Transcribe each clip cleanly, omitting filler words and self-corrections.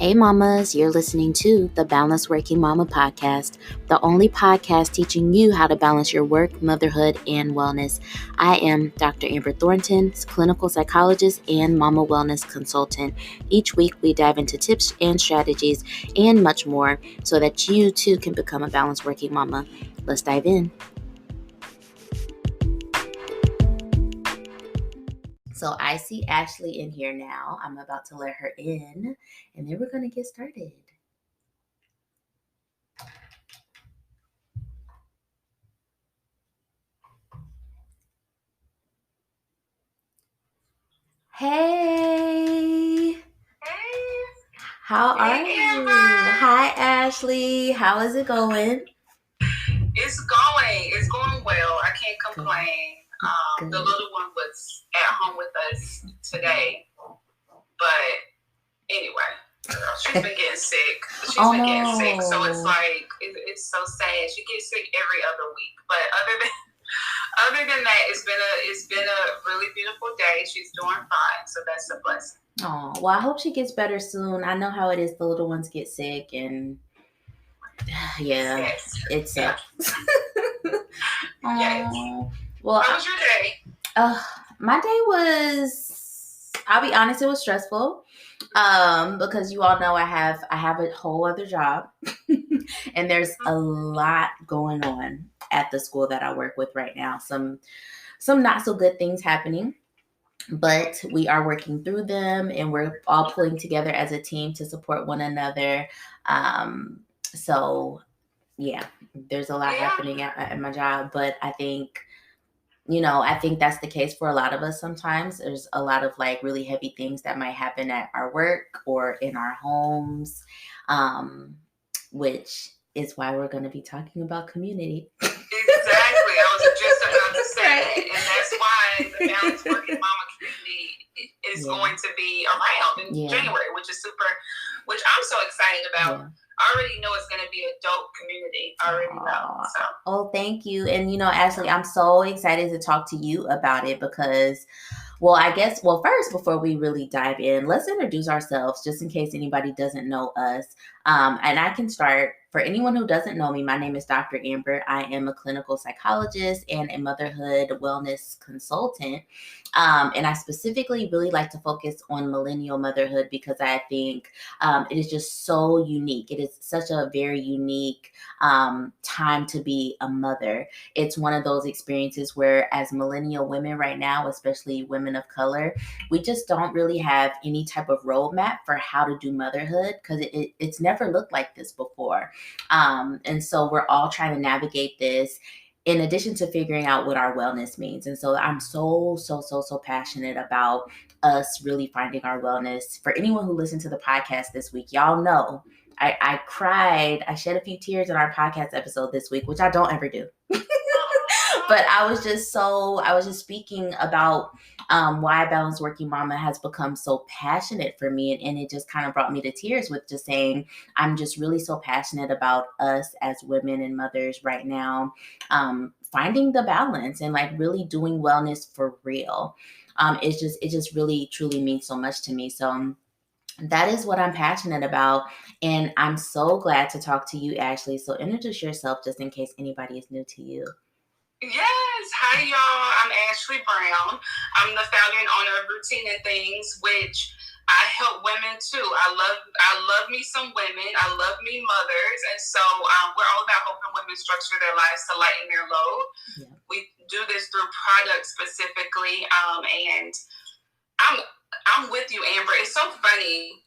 Hey mamas, you're listening to the Balanced Working Mama podcast, the only podcast teaching you how to balance your work, motherhood, and wellness. I am Dr. Amber Thornton, clinical psychologist and mama wellness consultant. Each week we dive into tips and strategies and much more so that you too can become a balanced working mama. Let's dive in. So I see Ashley in here now. I'm about to let her in, and then we're going to get started. Hey. How are you? Hi, Ashley. How is it going? It's going well. I can't complain. The little one was at home with us today, but anyway, she's been getting sick. Getting sick, so it's like it's so sad. She gets sick every other week, but other than that, it's been a really beautiful day. She's doing fine, so that's a blessing. Oh, well, I hope she gets better soon. I know how it is. The little ones get sick, and it sucks. Yes. Well, how was your day? My day was, I'll be honest, it was stressful. Because you all know I have a whole other job and there's a lot going on at the school that I work with right now. Some not so good things happening, but we are working through them and we're all pulling together as a team to support one another. So yeah, there's a lot happening at my job, but I think that's the case for a lot of us sometimes. There's a lot of like really heavy things that might happen at our work or in our homes, which is why we're going to be talking about community. Exactly. I was just about to say that. And that's why the Balanced Working Mama community is going to be around in January, which I'm so excited about. Yeah. I already know it's going to be a dope community. I already know. So. Oh, thank you. And, Ashley, I'm so excited to talk to you about it because, first, before we really dive in, let's introduce ourselves just in case anybody doesn't know us. And I can start. For anyone who doesn't know me, my name is Dr. Amber. I am a clinical psychologist and a motherhood wellness consultant. And I specifically really like to focus on millennial motherhood because I think it is just so unique. It is such a very unique time to be a mother. It's one of those experiences where as millennial women right now, especially women of color, we just don't really have any type of roadmap for how to do motherhood because it's never looked like this before. And so we're all trying to navigate this in addition to figuring out what our wellness means. And so I'm so passionate about us really finding our wellness. For anyone who listened to the podcast this week, y'all know I cried. I shed a few tears in our podcast episode this week, which I don't ever do. But I was just speaking about why Balanced Working Mama has become so passionate for me. And it just kind of brought me to tears with just saying, I'm just really so passionate about us as women and mothers right now, finding the balance and like really doing wellness for real. It just really, truly means so much to me. So that is what I'm passionate about. And I'm so glad to talk to you, Ashley. So introduce yourself just in case anybody is new to you. Yes. Hi, y'all. I'm Ashley Brown. I'm the founder and owner of Routine and Things, which I help women too. I love me some women. I love me mothers. And so we're all about helping women structure their lives to lighten their load. Yeah. We do this through products specifically. And I'm with you, Amber. It's so funny.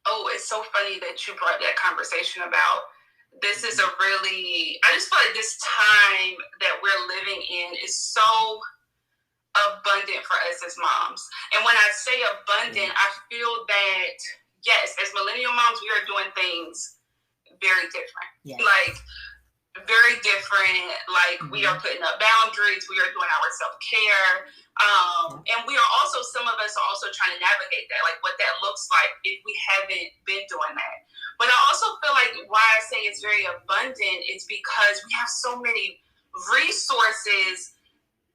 Oh, it's so funny that you brought that conversation about. This is I just feel like this time that we're living in is so abundant for us as moms. And when I say abundant, I feel that, yes, as millennial moms, we are doing things very different. Yeah. Like, very different. Like, we are putting up boundaries. We are doing our self-care. And we are also, some of us are also trying to navigate that, like what that looks like if we haven't been doing that. But I also feel like why I say it's very abundant is because we have so many resources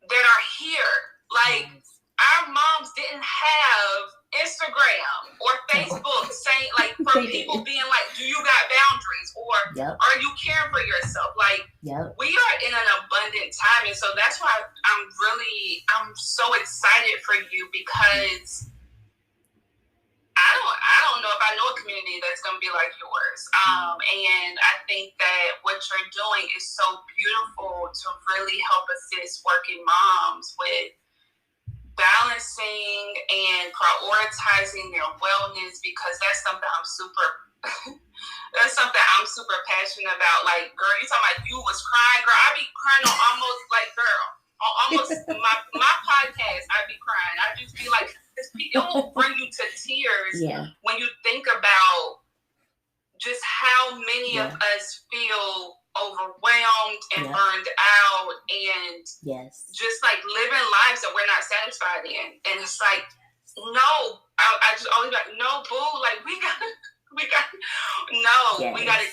that are here. Like, our moms didn't have Instagram or Facebook saying, like, from people being like, do you got boundaries? Or are you caring for yourself? Like, we are in an abundant time. And so that's why I'm so excited for you, because I don't know if I know a community that's going to be like yours. And I think that what you're doing is so beautiful to really help assist working moms with balancing and prioritizing their wellness, because that's something I'm super passionate about. Like, girl, you talking about you was crying, girl. I be crying on almost my podcast. I be crying. I just be like, it will bring you to tears when you think about just how many of us feel overwhelmed and burned out, and just like living lives that we're not satisfied in. And it's like, no, I just always like, no, boo, like we gotta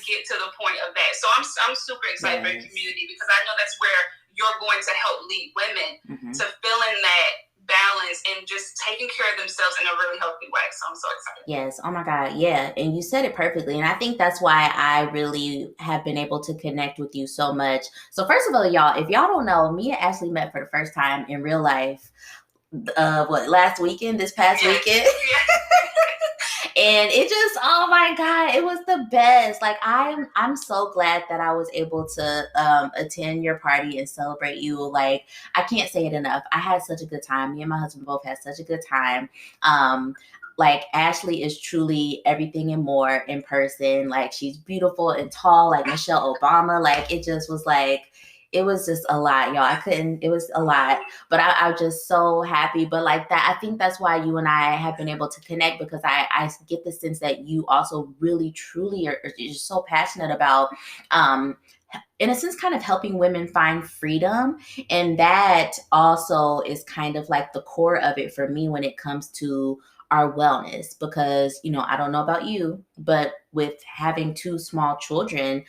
get to the point of that. So I'm super excited for the community, because I know that's where you're going to help lead women to feeling that balance and just taking care of themselves in a really healthy way. So I'm so excited. Yes. Oh my God. Yeah. And you said it perfectly. And I think that's why I really have been able to connect with you so much. So first of all, y'all, if y'all don't know, me and Ashley met for the first time in real life, this past weekend. And it just, oh my God, it was the best. Like, I'm so glad that I was able to attend your party and celebrate you. Like, I can't say it enough. I had such a good time. Me and my husband both had such a good time. Like, Ashley is truly everything and more in person. Like, she's beautiful and tall, like Michelle Obama. Like, it just was like, it was just a lot, y'all. It was a lot, but I'm just so happy. But like that, I think that's why you and I have been able to connect, because I get the sense that you also really, truly are just so passionate about, in a sense, kind of helping women find freedom. And that also is kind of like the core of it for me when it comes to our wellness, because, you know, I don't know about you, but with having 2 small children,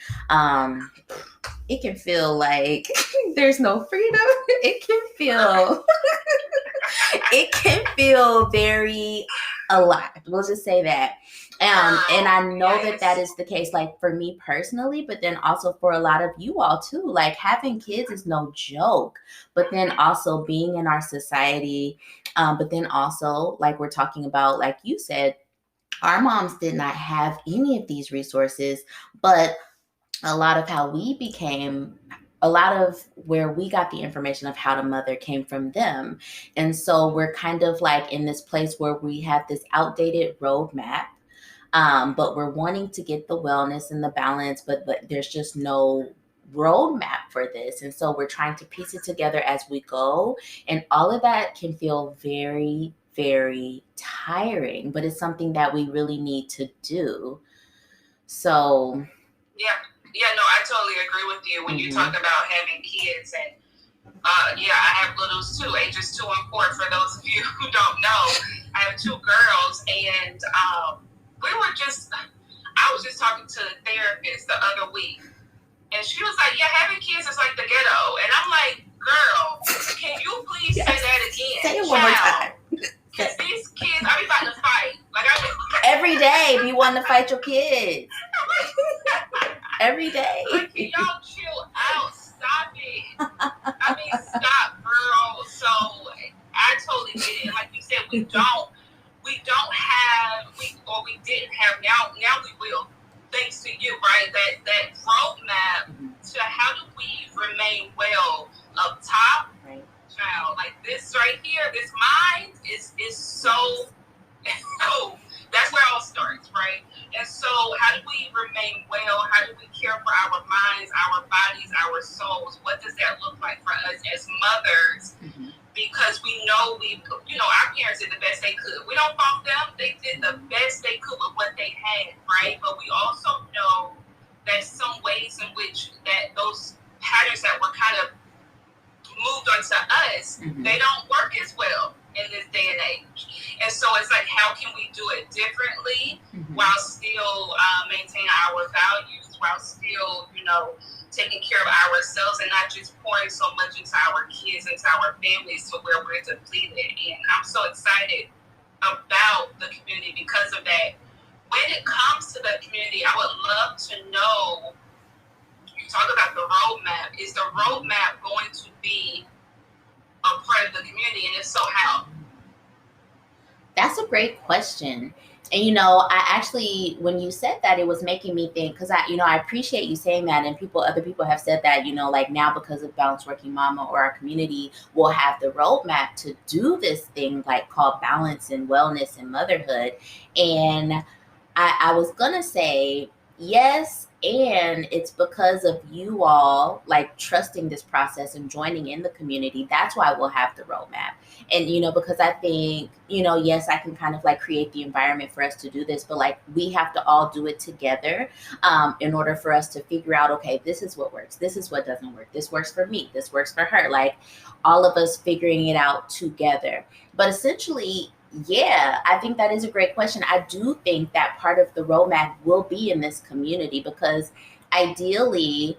it can feel like there's no freedom. It can feel very alive. We'll just say that. And I know that is the case, like for me personally, but then also for a lot of you all too. Like, having kids is no joke, but then also being in our society, but then also, like we're talking about, like you said, our moms did not have any of these resources, but a lot of where we got the information of how to mother came from them. And so we're kind of like in this place where we have this outdated roadmap, but we're wanting to get the wellness and the balance, but there's just no roadmap for this. And so we're trying to piece it together as we go. And all of that can feel very, very tiring, but it's something that we really need to do. So yeah, no, I totally agree with you when you talk about having kids. And I have littles too, ages 2 and 4. For those of you who don't know, I have 2 girls, and I was just talking to a therapist the other week, and she was like, yeah, having kids is like the ghetto. And I'm like, girl, can you please say that again? Say it one more time. Because these kids, I be about to fight. Like, every day, you want to fight your kids. Every day. Like, can y'all chill out? Stop it. I mean, stop, girl. So I totally get it. And like you said, we didn't have, now we will, thanks to you, right? That roadmap to how do we remain well up top, right? Child, like this right here, this mind is so that's where it all starts, right? And so how do we remain well? How do we care for our minds, our bodies, our souls? What does that look like for us as mothers? Because we know our parents did the best they could. We don't fault them. They did the best they could with what they had, right? But we also know that some ways in which that those patterns that were kind of moved onto us, they don't work as well in this day and age. And so it's like, how can we do it differently while still maintaining our values, while still, taking care of ourselves and not just pouring so much into our kids, into our families to where we're depleted. And I'm so excited about the community because of that. When it comes to the community, I would love to know, you talk about the roadmap. Is the roadmap going to be a part of the community? And if so, how? That's a great question. And I actually, when you said that, it was making me think, because I appreciate you saying that, and other people have said that, like now because of Balanced Working Mama or our community, we'll have the roadmap to do this thing like called balance and wellness and motherhood. And I was gonna say yes, and it's because of you all like trusting this process and joining in the community. That's why we'll have the roadmap. And because I think, yes, I can kind of like create the environment for us to do this, but like we have to all do it together in order for us to figure out, okay, this is what works, this is what doesn't work, this works for me, this works for her. Like all of us figuring it out together. But essentially, yeah, I think that is a great question. I do think that part of the roadmap will be in this community because ideally,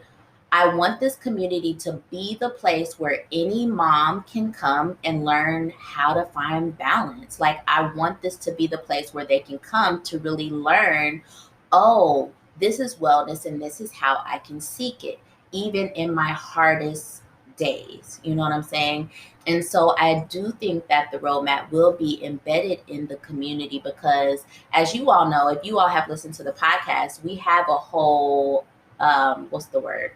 I want this community to be the place where any mom can come and learn how to find balance. Like, I want this to be the place where they can come to really learn, oh, this is wellness and this is how I can seek it, even in my hardest days. You know what I'm saying? And so I do think that the roadmap will be embedded in the community because, as you all know, if you all have listened to the podcast, we have a whole, what's the word?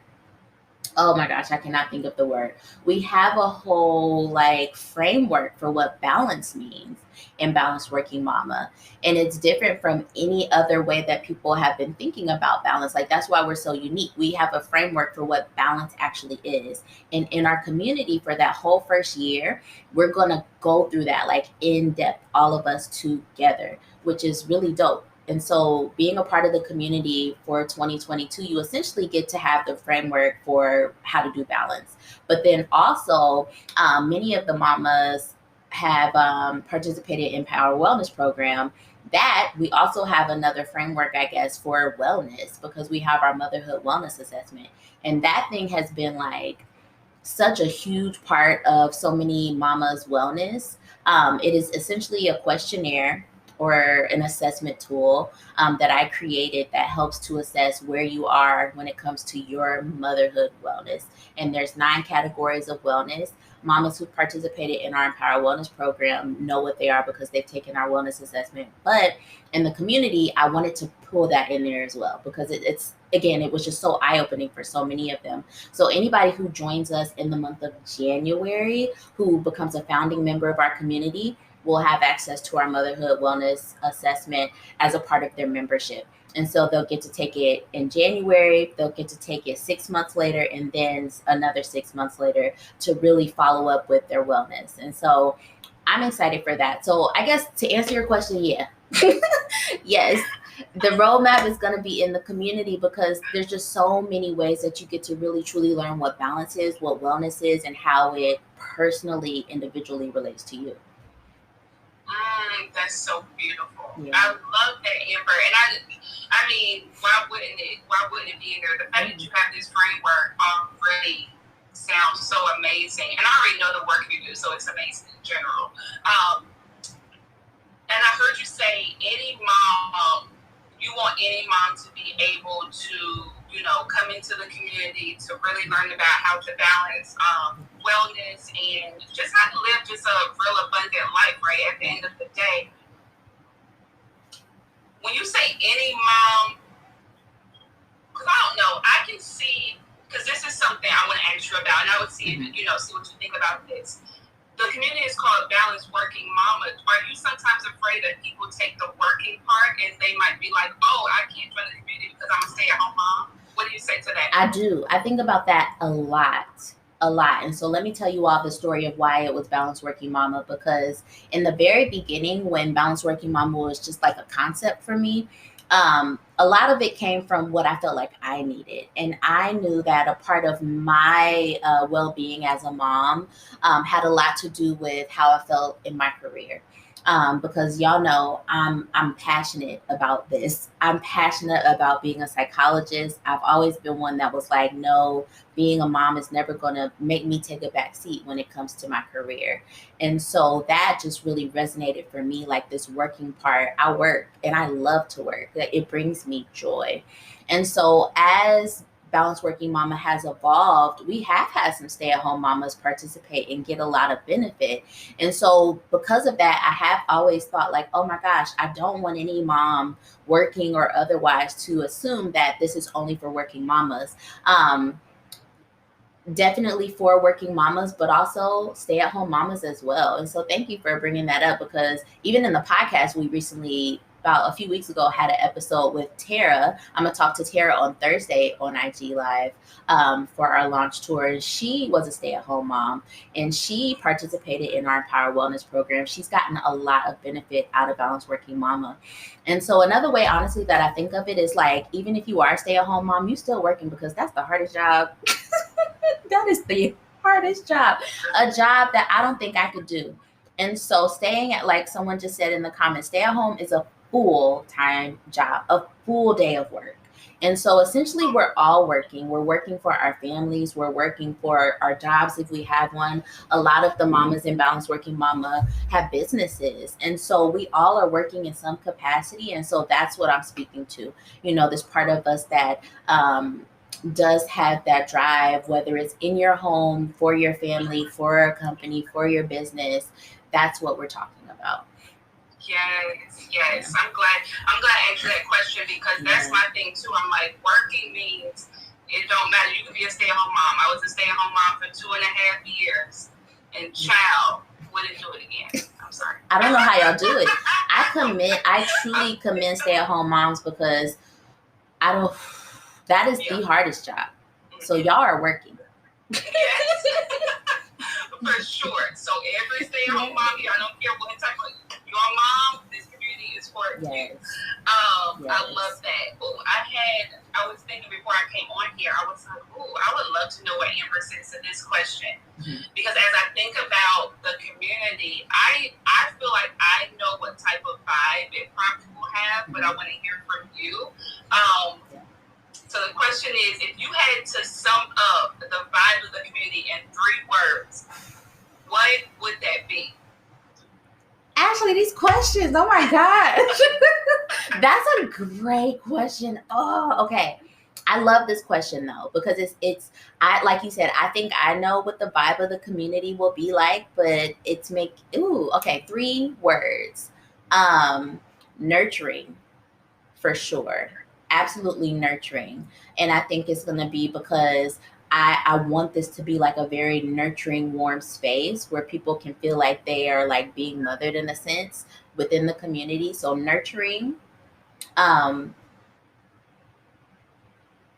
Oh my gosh, I cannot think of the word. We have a whole like framework for what balance means in Balanced Working Mama. And it's different from any other way that people have been thinking about balance. Like that's why we're so unique. We have a framework for what balance actually is. And in our community for that whole first year, we're gonna go through that like in depth, all of us together, which is really dope. And so, being a part of the community for 2022, you essentially get to have the framework for how to do balance. But then also, many of the mamas have participated in Power Wellness Program. That we also have another framework, I guess, for wellness because we have our Motherhood Wellness Assessment. And that thing has been like such a huge part of so many mamas' wellness. It is essentially a questionnaire or an assessment tool that I created that helps to assess where you are when it comes to your motherhood wellness. And there's 9 categories of wellness. Mamas who participated in our Empower Wellness program know what they are because they've taken our wellness assessment. But in the community, I wanted to pull that in there as well because it's again, it was just so eye opening for so many of them. So anybody who joins us in the month of January, who becomes a founding member of our community, will have access to our motherhood wellness assessment as a part of their membership. And so they'll get to take it in January, they'll get to take it 6 months later, and then another 6 months later to really follow up with their wellness. And so I'm excited for that. So I guess to answer your question, yeah. Yes, the roadmap is going to be in the community because there's just so many ways that you get to really truly learn what balance is, what wellness is, and how it personally, individually relates to you. That's so beautiful. Yeah. I love that, Amber. And I mean, why wouldn't it? Why wouldn't it be in there? The fact that you have this framework already sounds so amazing. And I already know the work you do, so it's amazing in general. And I heard you say any mom, you want any mom to be able to, come into the community to really learn about how to balance wellness and just how to live just a real abundant life, right? At the end of the day, when you say any mom, because I don't know, I can see, because this is something I want to ask you about, and I would see, see what you think about this. The community is called Balanced Working Mama. Are you sometimes afraid that people take the working part and they might be like, oh, I can't join the community because I'm a stay-at-home mom? What do you say to that? I do. I think about that a lot. A lot. And so let me tell you all the story of why it was Balanced Working Mama, because in the very beginning, when Balanced Working Mama was just like a concept for me, a lot of it came from what I felt like I needed. And I knew that a part of my well being as a mom had a lot to do with how I felt in my career. because y'all know I'm passionate about this. I'm passionate about being a psychologist. I've always been one that was like, no, being a mom is never going to make me take a back seat when it comes to my career. And so that just really resonated for me, like this working part. I work and I love to work. Like, it brings me joy. And so as Balanced Working Mama has evolved, we have had some stay at home mamas participate and get a lot of benefit. And so, because of that, I have always thought, like, oh my gosh, I don't want any mom, working or otherwise, to assume that this is only for working mamas. Um, Definitely for working mamas, but also stay at home mamas as well. And so thank you for bringing that up, because even in the podcast, we recently, about a few weeks ago, had an episode with Tara. I'm going to talk to Tara on Thursday on IG Live, for our launch tour. And she was a stay at home mom and she participated in our Empower Wellness program. She's gotten a lot of benefit out of Balanced Working Mama. And so another way, honestly, that I think of it is like, even if you are a stay at home mom, you still working, because that's the hardest job. That is the hardest job, a job that I don't think I could do. And so staying at, like someone just said in the comments, stay at home is a full-time job, a full day of work. And so essentially we're all working. We're working for our families. We're working for our jobs if we have one. A lot of the mamas in Balanced Working Mama have businesses. And so we all are working in some capacity. And so that's what I'm speaking to. This part of us that does have that drive, whether it's in your home, for your family, for a company, for your business. That's what we're talking about. Yes. I'm glad I answered that question, because that's my thing too. I'm like, working means it don't matter. You can be a stay-at-home mom. I was a stay-at-home mom for 2.5 years, and child, wouldn't do it again. I'm sorry. I don't know how y'all do it. I truly commend stay-at-home moms, because that is the hardest job. So y'all are working. Yes. For sure. So every stay-at-home mom, I don't care what type of your mom, this community is for you. Yes. I love that. I was thinking before I came on here, I was like, I would love to know what Amber says to this question. Mm-hmm. Because as I think about the community, I feel like I know what type of vibe it probably will have, but I want to hear from you. So the question is, if you had to sum up the vibe of the community in 3 words, what would that be? Ashley, these questions, oh my gosh. That's a great question. Oh, okay. I love this question though, because like you said, I think I know what the vibe of the community will be like, but 3 words. Nurturing, for sure. Absolutely nurturing. And I think it's going to be because I want this to be like a very nurturing, warm space where people can feel like they are like being mothered in a sense within the community. So nurturing. I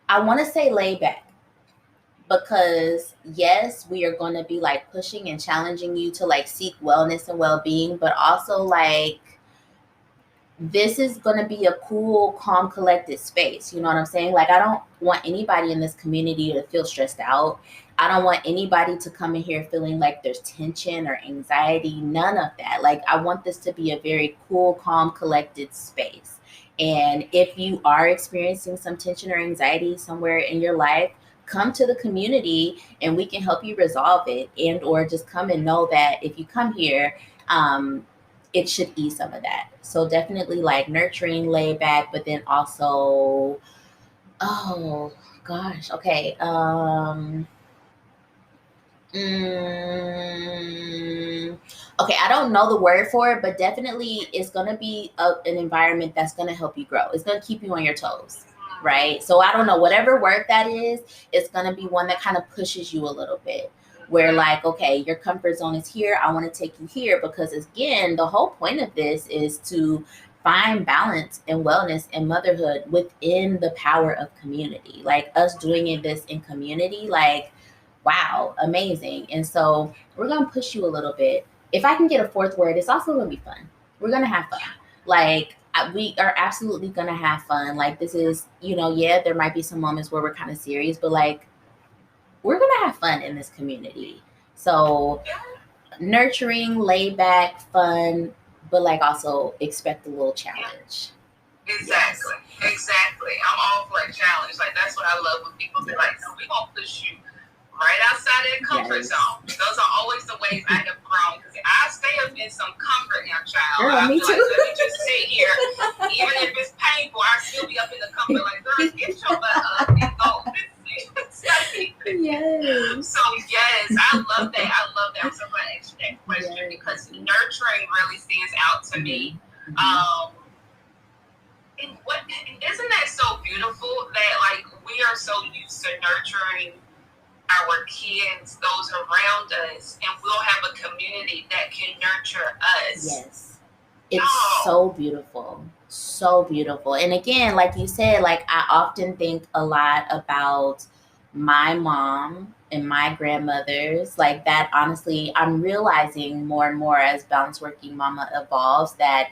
want to say lay back, because yes, we are going to be like pushing and challenging you to like seek wellness and well-being, but also like, this is going to be a cool, calm, collected space. You know what I'm saying? Like, I don't want anybody in this community to feel stressed out. I don't want anybody to come in here feeling like there's tension or anxiety. None of that. Like, I want this to be a very cool, calm, collected space. And if you are experiencing some tension or anxiety somewhere in your life, come to the community and we can help you resolve it, and or just come and know that if you come here, it should ease some of that. So definitely like nurturing, laid back, but then also, oh gosh, okay. Okay, I don't know the word for it, but definitely it's going to be an environment that's going to help you grow. It's going to keep you on your toes, right? So I don't know, whatever word that is, it's going to be one that kind of pushes you a little bit. Where like, okay, your comfort zone is here. I want to take you here, because again, the whole point of this is to find balance and wellness and motherhood within the power of community. Like us doing this in community, like, wow, amazing. And so we're going to push you a little bit. If I can get a 4th word, it's also going to be fun. We're going to have fun. Like, we are absolutely going to have fun. Like, this is, there might be some moments where we're kind of serious, but like, we're going to have fun in this community. So nurturing, laid back, fun, but like also expect a little Yeah. challenge. Yes. Exactly. Exactly. I'm all for a challenge. Like that's what I love when people be like, no, we're gonna push you right outside that comfort Yes. zone. Those are always the ways I have grown. Because I stay up in some comfort now, child. Girl, I me feel like too. let me just sit here, even if it's painful. I still be up in the comfort. Like, girl, get your butt up and go. Yes. So yes, I love that. I love that. I'm so glad I answered that question Yes. because nurturing really stands out to me. And what isn't that so beautiful that like we are so used to nurturing our kids, those around us, and we'll have a community that can nurture us. Yes. It's so beautiful. So beautiful. And again, like you said, like I often think a lot about my mom and my grandmothers. Like that, honestly, I'm realizing more and more as Balance Working Mama evolves that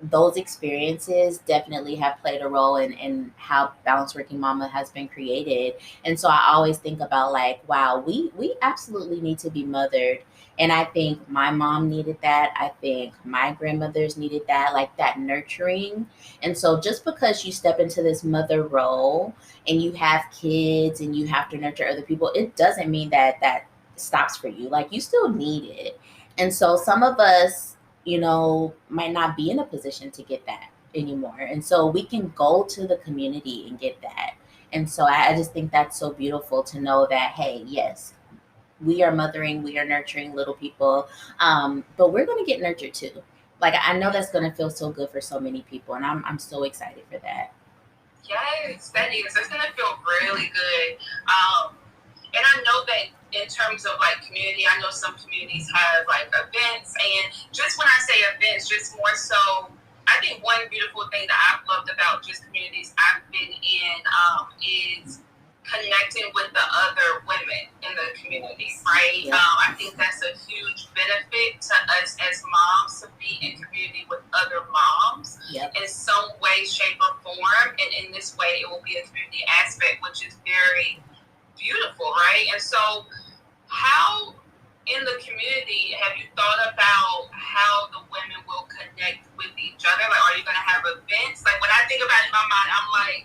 those experiences definitely have played a role in how Balance Working Mama has been created. And so I always think about like, wow, we absolutely need to be mothered. And I think my mom needed that. I think my grandmothers needed that, like that nurturing. And so just because you step into this mother role and you have kids and you have to nurture other people, it doesn't mean that that stops for you. Like you still need it. And so some of us, might not be in a position to get that anymore. And so we can go to the community and get that. And so I just think that's so beautiful to know that, hey, yes, we are mothering, we are nurturing little people, but we're going to get nurtured too. Like, I know that's going to feel so good for so many people. And I'm so excited for that. Yes, that is. That's gonna feel really good. And I know that in terms of like community, I know some communities have like events, and just when I say events, just more so, I think one beautiful thing that I've loved about just communities I've been in is connecting with the other women in the community, right? Yeah. I think that's a huge benefit to us as moms to be in community with other moms Yep. in some way, shape, or form. And in this way, it will be a community aspect, which is very beautiful, right? And so, how in the community have you thought about how the women will connect with each other? Like, are you going to have events? Like, when I think about it in my mind, I'm like,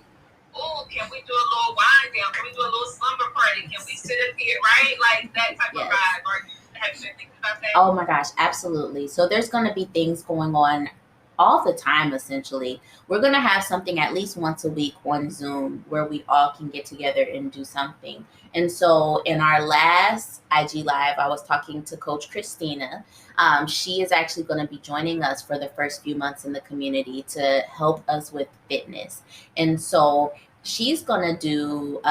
oh, can we do a little wind down? Can we do a little slumber party? Can we sit up here, right? Like that type of vibe. Or have you been thinking about that? Oh my gosh, absolutely. So there's going to be things going on all the time, essentially. We're going to have something at least once a week on Zoom where we all can get together and do something. And so in our last IG Live, I was talking to Coach Christina. She is actually going to be joining us for the first few months in the community to help us with fitness. And so she's going to do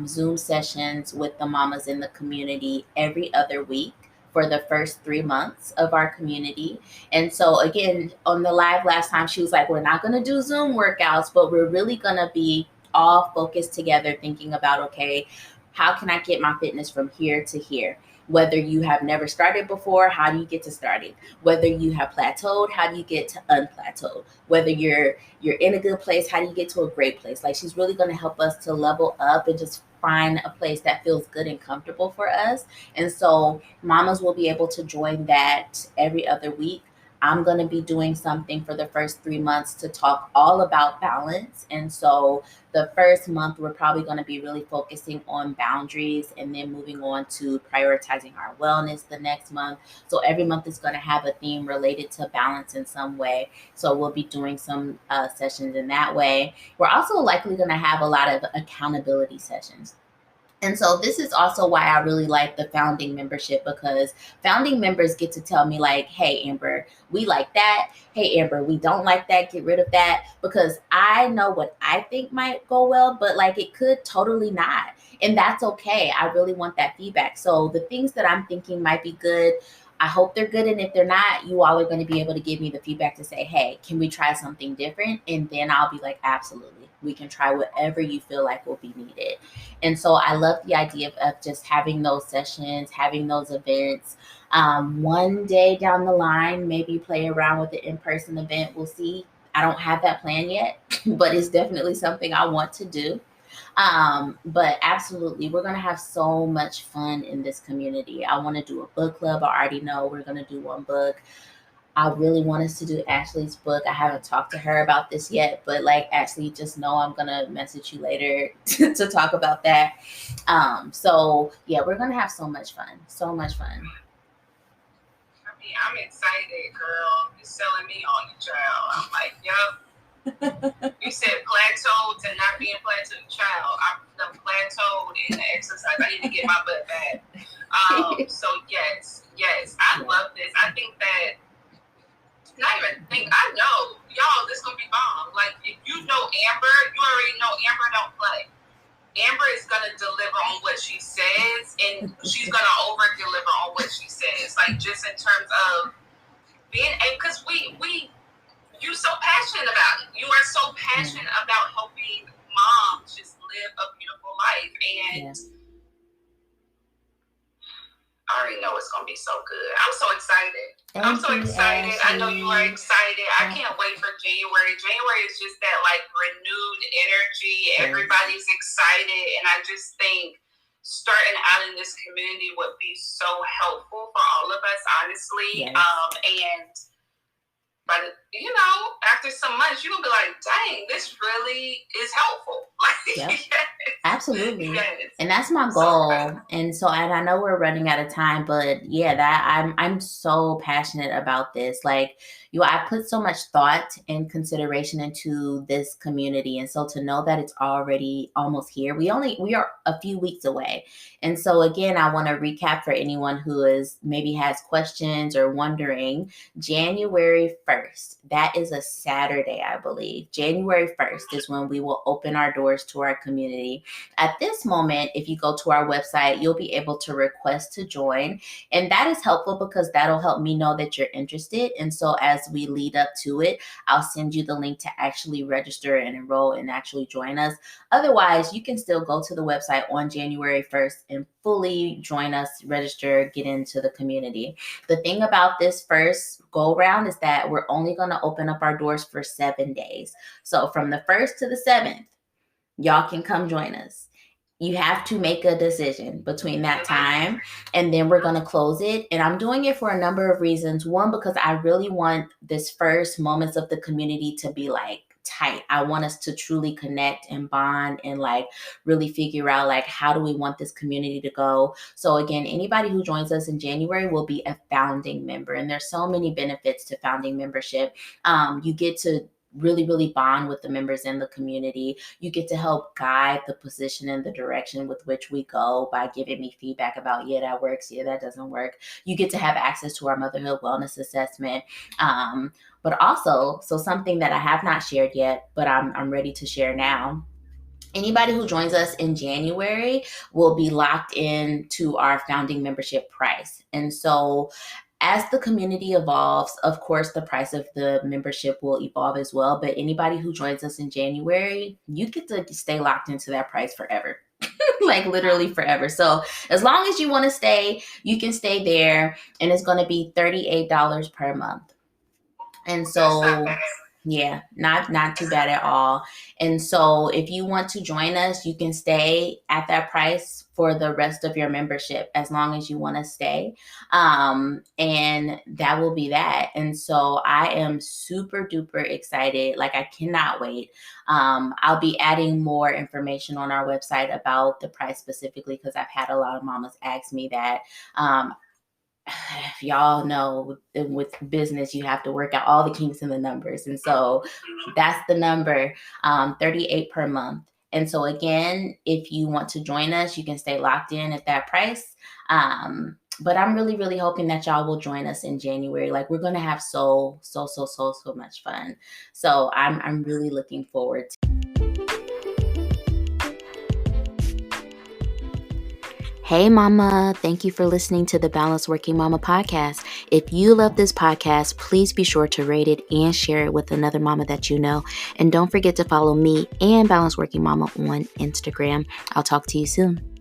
Zoom sessions with the mamas in the community every other week for the first 3 months of our community. And so, again, on the live last time, she was like, we're not going to do Zoom workouts, but we're really going to be all focused together, thinking about, okay, how can I get my fitness from here to here? Whether you have never started before, how do you get to starting? Whether you have plateaued, how do you get to unplateaued? Whether you're in a good place, how do you get to a great place? Like she's really going to help us to level up and just find a place that feels good and comfortable for us. And so mamas will be able to join that every other week. I'm going to be doing something for the first 3 months to talk all about balance. And so the first month, we're probably going to be really focusing on boundaries and then moving on to prioritizing our wellness the next month. So every month is going to have a theme related to balance in some way. So we'll be doing some sessions in that way. We're also likely going to have a lot of accountability sessions. And so this is also why I really like the founding membership, because founding members get to tell me like, hey, Amber, we like that. Hey, Amber, we don't like that. Get rid of that. Because I know what I think might go well, but like it could totally not. And that's okay. I really want that feedback. So the things that I'm thinking might be good, I hope they're good. And if they're not, you all are going to be able to give me the feedback to say, hey, can we try something different? And then I'll be like, absolutely. We can try whatever you feel like will be needed. And so I love the idea of just having those sessions, having those events. One day down the line, maybe play around with the in person event. We'll see. I don't have that plan yet, but it's definitely something I want to do. But absolutely, we're going to have so much fun in this community. I want to do a book club. I already know we're going to do one book. I really want us to do Ashley's book. I haven't talked to her about this yet, but like Ashley, just know I'm gonna message you later to talk about that. So yeah, we're gonna have so much fun. So much fun. I mean, I'm excited, girl. You're selling me on the child. I'm like, yup. You said plateaued to not being plateaued, child. I'm plateaued in the exercise. I need to get my butt back. So yes, I love this. I think that. Not even think. I know, y'all. This gonna be bomb. Like if you know Amber, you already know Amber don't play. Amber is gonna deliver on what she says, and she's gonna over deliver on what she says. Like just in terms of being, because you're so passionate about it. You are so passionate about helping moms just live a beautiful life, and I already know it's gonna be so good. I'm so excited. I'm so excited. I know you are excited. I can't wait for January. January is just that like renewed energy. Everybody's excited, and I just think starting out in this community would be so helpful for all of us, honestly. And but you know, after some months, you're gonna be like, "Dang, this really is helpful." Like, absolutely, and that's my goal. And so, and I know we're running out of time, but yeah, that I'm so passionate about this. Like, I put so much thought and consideration into this community, and so to know that it's already almost here, we are a few weeks away. And so again, I want to recap for anyone who is maybe has questions or wondering. January 1st, that is a Saturday, I believe. January 1st is when we will open our doors to our community. At this moment, if you go to our website, you'll be able to request to join. And that is helpful because that'll help me know that you're interested. And so as we lead up to it, I'll send you the link to actually register and enroll and actually join us. Otherwise, you can still go to the website on January 1st and fully join us, register, get into the community. The thing about this first go round is that we're only going to open up our doors for 7 days. So from the 1st to the 7th, y'all can come join us. You have to make a decision between that time, and then we're going to close it. And I'm doing it for a number of reasons. One, because I really want this first moments of the community to be like tight. I want us to truly connect and bond and like really figure out like how do we want this community to go. So again, anybody who joins us in January will be a founding member, and there's so many benefits to founding membership. You get to really bond with the members in the community. You get to help guide the position and the direction with which we go by giving me feedback about, yeah, that works, yeah, that doesn't work. You get to have access to our motherhood wellness assessment. But also, so something that I have not shared yet, but I'm ready to share now. Anybody who joins us in January will be locked into our founding membership price. And so as the community evolves, of course, the price of the membership will evolve as well. But anybody who joins us in January, you get to stay locked into that price forever. Like literally forever. So as long as you want to stay, you can stay there. And it's going to be $38 per month. And so yeah, not too bad at all. And so if you want to join us, you can stay at that price for the rest of your membership as long as you want to stay. And that will be that. And so I am super duper excited. Like I cannot wait. I'll be adding more information on our website about the price specifically because I've had a lot of mamas ask me that. Y'all know with business, you have to work out all the kinks in the numbers. And so that's the number, 38 per month. And so again, if you want to join us, you can stay locked in at that price. But I'm really hoping that y'all will join us in January. Like we're going to have so much fun. So I'm really looking forward to. Hey mama, thank you for listening to the Balanced Working Mama podcast. If you love this podcast, please be sure to rate it and share it with another mama that you know. And don't forget to follow me and Balanced Working Mama on Instagram. I'll talk to you soon.